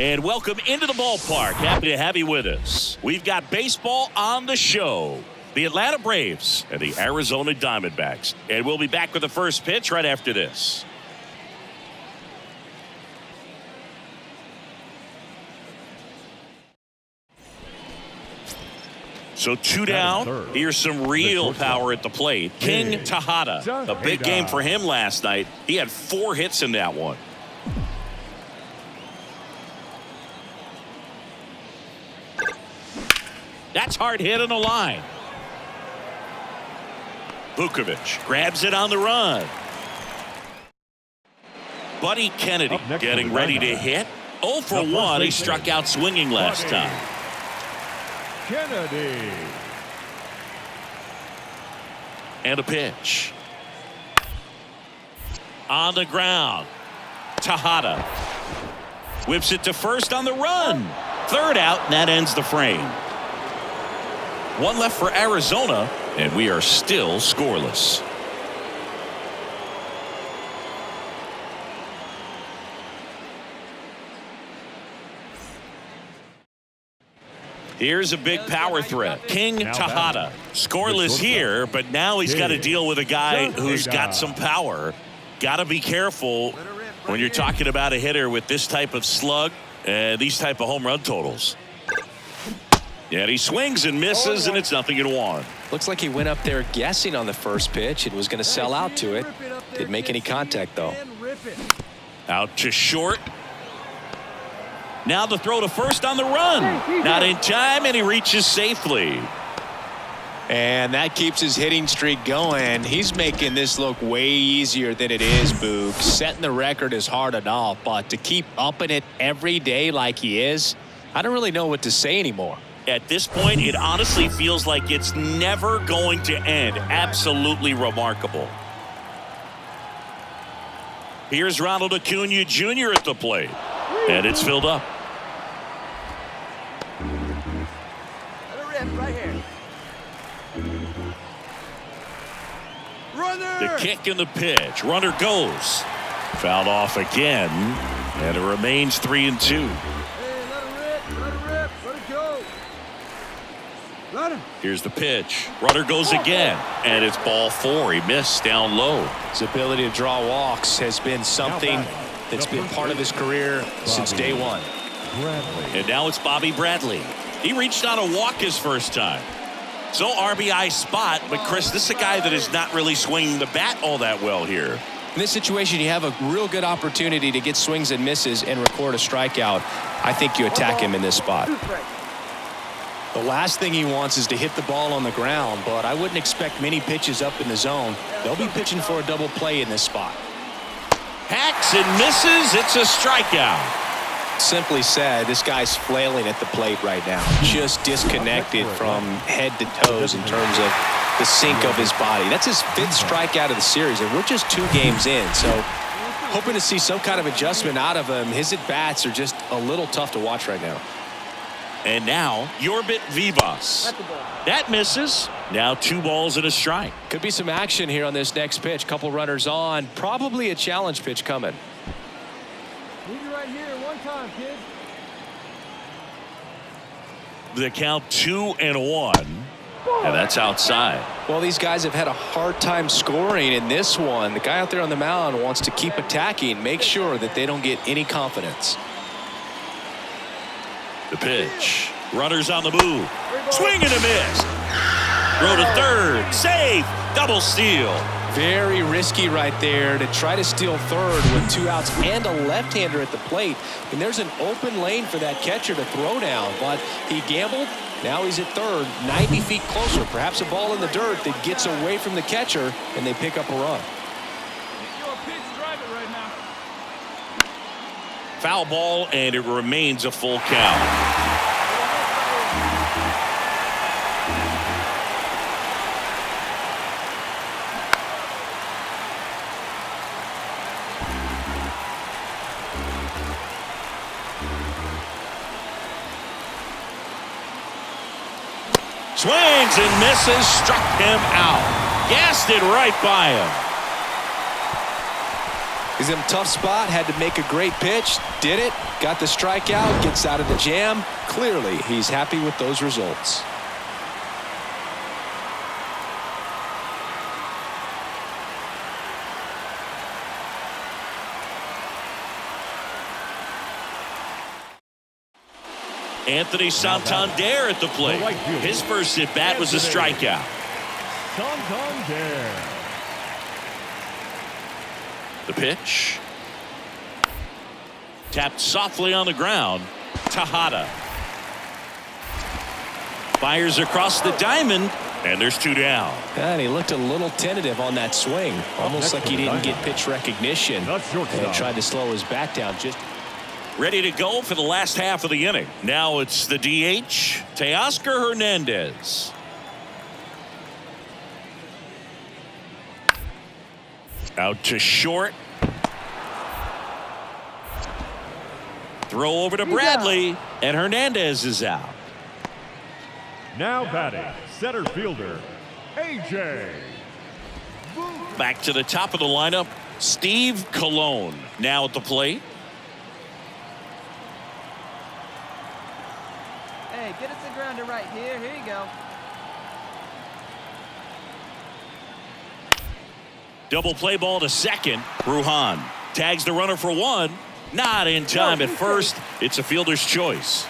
And welcome into the ballpark. Happy to have you with us. We've got baseball on the show. The Atlanta Braves and the Arizona Diamondbacks. And we'll be back with the first pitch right after this. So 2 down. Here's some real power at the plate. King Tejada. A big game for him last night. He had 4 hits in that one. That's hard hit on the line. Vukovich grabs it on the run. Buddy Kennedy getting ready to hit. 0 for 1. He struck out swinging last time. Kennedy. And a pitch. On the ground. Tejada whips it to first on the run. 3rd out, and that ends the frame. 1 left for Arizona, and we are still scoreless. Here's a big power threat. King Tejada. Scoreless here, but now he's got to deal with a guy who's got some power. Got to be careful when you're talking about a hitter with this type of slug and these type of home run totals. Yeah, he swings and misses, and it's 0-1. Looks like he went up there guessing on the first pitch and was going to sell out to it. Didn't make any contact, though. Out to short. Now the throw to first on the run. Not in time, and he reaches safely. And that keeps his hitting streak going. He's making this look way easier than it is, Boog. Setting the record is hard enough, but to keep upping it every day like he is, I don't really know what to say anymore. At this point, it honestly feels like it's never going to end. Absolutely remarkable. Here's Ronald Acuna Jr. at the plate. And it's filled up. The kick and the pitch. Runner goes. Fouled off again. And it remains 3-2. Here's the pitch. Runner goes again. And it's ball 4. He missed down low. His ability to draw walks has been something that's been part of his career since day one. And now it's Bobby Bradley. He reached on a walk his first time. So RBI spot, but Chris, this is a guy that is not really swinging the bat all that well here. In this situation, you have a real good opportunity to get swings and misses and record a strikeout. I think you attack him in this spot. The last thing he wants is to hit the ball on the ground, but I wouldn't expect many pitches up in the zone. They'll be pitching for a double play in this spot. Hacks and misses. It's a strikeout. Simply said, this guy's flailing at the plate right now. Just disconnected from head to toes in terms of the sink of his body. That's his 5th strikeout of the series, and we're just 2 games in. So hoping to see some kind of adjustment out of him. His at-bats are just a little tough to watch right now. And now, Yorbit Vivas. That misses. Now 2 balls and a strike. Could be some action here on this next pitch. Couple runners on. Probably a challenge pitch coming. Leave you right here. One time, kid. The count 2-1. And that's outside. Well, these guys have had a hard time scoring in this one. The guy out there on the mound wants to keep attacking, make sure that they don't get any confidence. The pitch. Runners on the move. Swing and a miss. Throw to third. Save. Double steal. Very risky right there to try to steal third with 2 outs and a left-hander at the plate. And there's an open lane for that catcher to throw down, but he gambled. Now he's at third, 90 feet closer. Perhaps a ball in the dirt that gets away from the catcher, and they pick up a run. Foul ball, and it remains a full count. Swings and misses, struck him out. Gassed it right by him. He's in a tough spot, had to make a great pitch, did it, got the strikeout, gets out of the jam. Clearly, he's happy with those results. Anthony Santander at the plate. His first at-bat was a strikeout. Santander. The pitch. Tapped softly on the ground. Tejada. Fires across the diamond, and there's 2 down. And he looked a little tentative on that swing. Almost like he didn't get pitch recognition. And tried to slow his bat down. Just ready to go for the last half of the inning. Now it's the DH, Teoscar Hernandez. Out to short. Throw over to Bradley, and Hernandez is out. Now batting, center fielder, AJ. Back to the top of the lineup, Steve Colon now at the plate. Hey, get us a grounder right here. Here you go. Double play ball to second. Brujan tags the runner for 1. Not in time at first. It's a fielder's choice.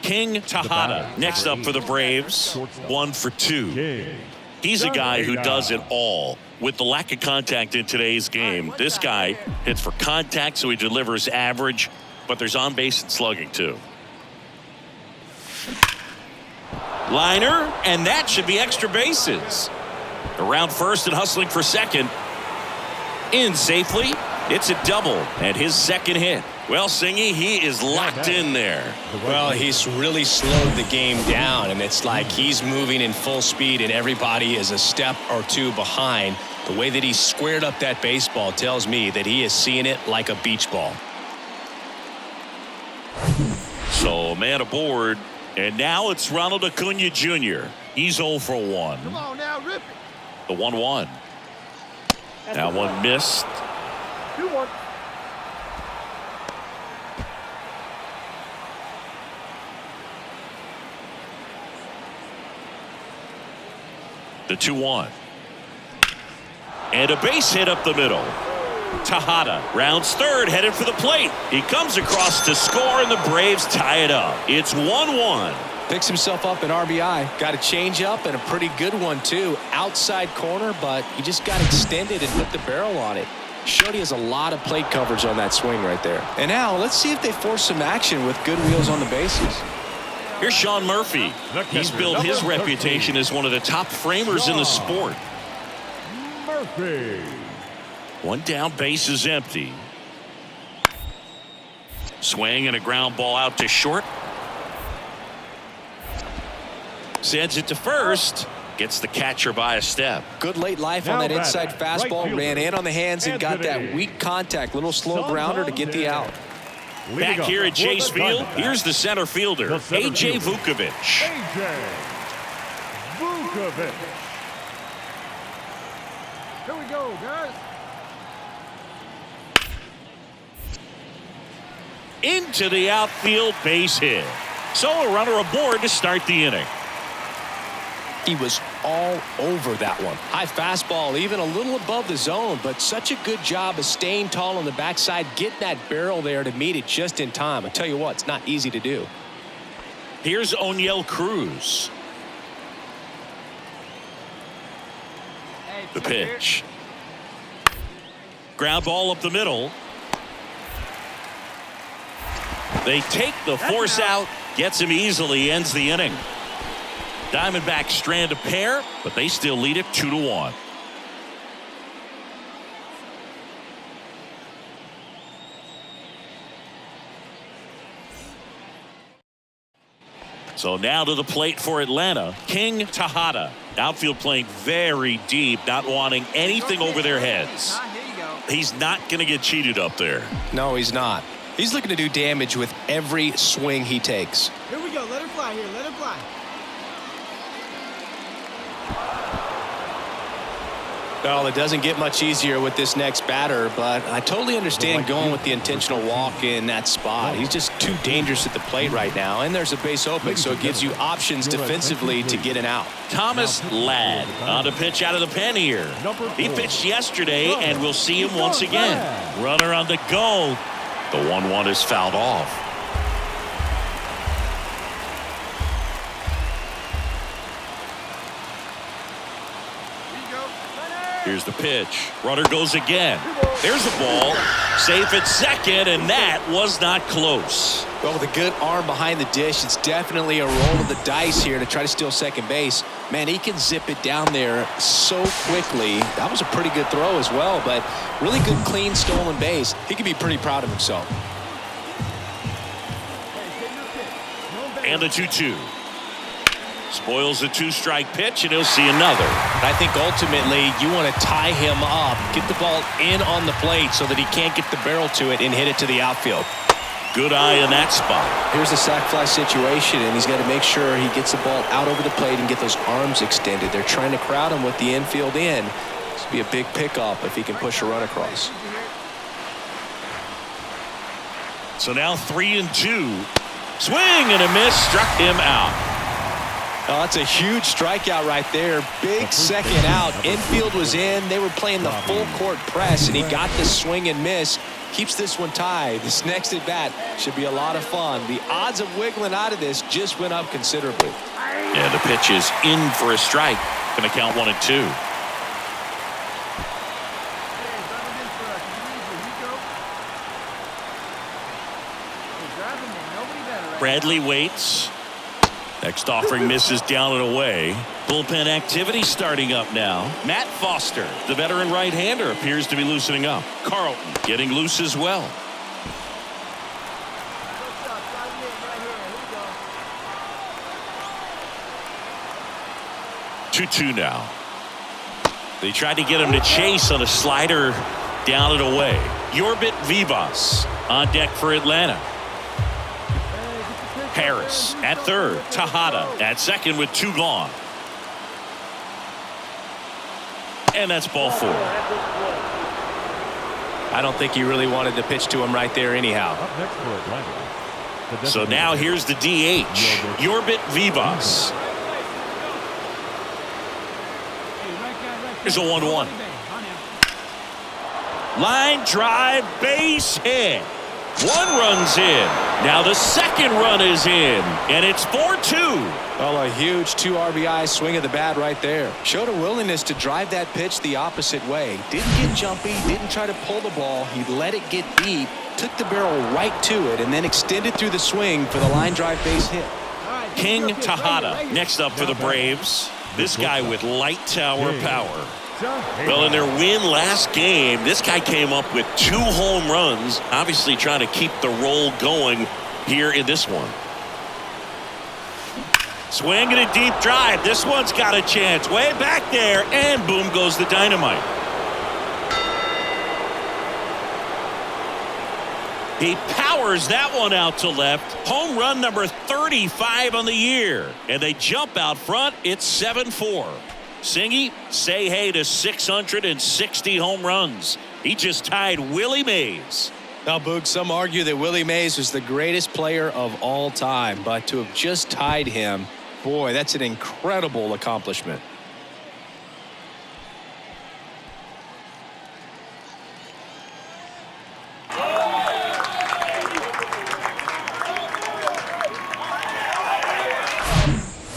King Tejada next up for the Braves. 1 for 2. He's a guy who does it all. With the lack of contact in today's game, this guy hits for contact, so he delivers average, but there's on base and slugging too. Liner, and that should be extra bases. Around first and hustling for second. In safely. It's a double and his second hit. Well, Singy, he is locked in there. Well, he's really slowed the game down, and it's like he's moving in full speed and everybody is a step or 2 behind. The way that he squared up that baseball tells me that he is seeing it like a beach ball. So, man aboard. And now it's Ronald Acuna Jr. He's 0 for 1. Come on now, rip it. The 1-1. That one missed. 2-1. The 2-1. And a base hit up the middle. Tejada rounds third, headed for the plate. He comes across to score, and the Braves tie it up. It's 1-1. Picks himself up an RBI. Got a change up and a pretty good one too. Outside corner, but he just got extended and put the barrel on it. Showed he has a lot of plate coverage on that swing right there. And now let's see if they force some action with good wheels on the bases. Here's Sean Murphy. He's built his reputation as one of the top framers in the sport. Murphy. 1 down, base is empty. Swing and a ground ball out to short. Sends it to first. Gets the catcher by a step. Good late life on that inside fastball. Ran in on the hands and got that weak contact. Little slow grounder to get the out. Back here at Chase Field, here's the center fielder, A.J. Vukovic. AJ Vukovic. Here we go, guys. Into the outfield, base hit. So a runner aboard to start the inning. He was all over that one. High fastball, even a little above the zone, but such a good job of staying tall on the backside, getting that barrel there to meet it just in time. I tell you what, it's not easy to do. Here's O'Neill Cruz. The pitch. Ground ball up the middle. They take the force out. Gets him easily. Ends the inning. Diamondbacks strand a pair, but they still lead it 2-1. So now to the plate for Atlanta, King Tejada. Outfield playing very deep, not wanting anything over their heads. He's not going to get cheated up there. No, he's not. He's looking to do damage with every swing he takes. Here we go. Let her fly. fly here. Let it fly. Well, it doesn't get much easier with this next batter, but I totally understand going with the intentional walk in that spot. He's just too dangerous at the plate right now, and there's a base open, so it gives you options defensively to get an out. Thomas Ladd on to pitch out of the pen here. He pitched yesterday, and we'll see him once again. Runner on the go. The 1-1 is fouled off. Here's the pitch. Runner goes again. There's the ball. Safe at second, and that was not close. Well, with a good arm behind the dish, it's definitely a roll of the dice here to try to steal second base. Man, he can zip it down there so quickly. That was a pretty good throw as well, but really good, clean, stolen base. He can be pretty proud of himself. And the 2-2. Spoils the 2-strike pitch, and he'll see another. I think ultimately you want to tie him up, get the ball in on the plate so that he can't get the barrel to it and hit it to the outfield. Good eye in that spot. Here's the sac fly situation, and he's got to make sure he gets the ball out over the plate and get those arms extended. They're trying to crowd him with the infield in. This would be a big pickup if he can push a run across. So now 3-2. Swing and a miss, struck him out. Oh, that's a huge strikeout right there. Big second out. Infield was in. They were playing the full court press, and he got the swing and miss. Keeps this one tied. This next at bat should be a lot of fun. The odds of wiggling out of this just went up considerably. Yeah, the pitch is in for a strike. Going to count 1-2. Bradley waits. Next offering misses down and away. Bullpen activity starting up now. Matt Foster, the veteran right-hander, appears to be loosening up. Carlton getting loose as well. Two now. They tried to get him to chase on a slider down and away. Yorbit Vivas on deck for Atlanta. Harris at third. Tejada at second with 2 gone. And that's ball 4. I don't think he really wanted to pitch to him right there anyhow. So now here's the DH. Yorbit Vivas. Here's a 1-1. Line drive, base hit. 1 run's in. Now the second run is in, and it's 4-2. Well, a huge 2 RBI swing of the bat right there. Showed a willingness to drive that pitch the opposite way. Didn't get jumpy, didn't try to pull the ball. He let it get deep, took the barrel right to it, and then extended through the swing for the line drive base hit. King Tejada next up for the Braves. This guy with light tower power. Well, in their win last game, this guy came up with 2 home runs, obviously trying to keep the roll going here in this one. Swing and a deep drive. This one's got a chance. Way back there, and boom goes the dynamite. He powers that one out to left. Home run number 35 on the year. And they jump out front. It's 7-4. Singy, say hey to 660 home runs. He just tied Willie Mays. Now, Boog, some argue that Willie Mays was the greatest player of all time, but to have just tied him, boy, that's an incredible accomplishment.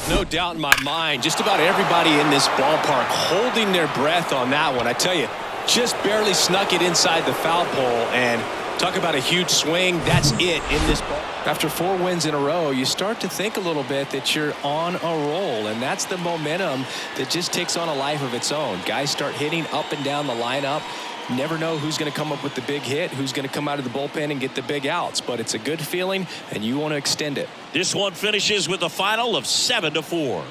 No doubt in my mind, just about everybody in this ballpark holding their breath on that one. I tell you, just barely snuck it inside the foul pole, and talk about a huge swing. That's it in this ball. After 4 wins in a row, you start to think a little bit that you're on a roll, and that's the momentum that just takes on a life of its own. Guys start hitting up and down the lineup. Never know who's going to come up with the big hit, who's going to come out of the bullpen and get the big outs, but it's a good feeling, and you want to extend it. This one finishes with a final of 7-4.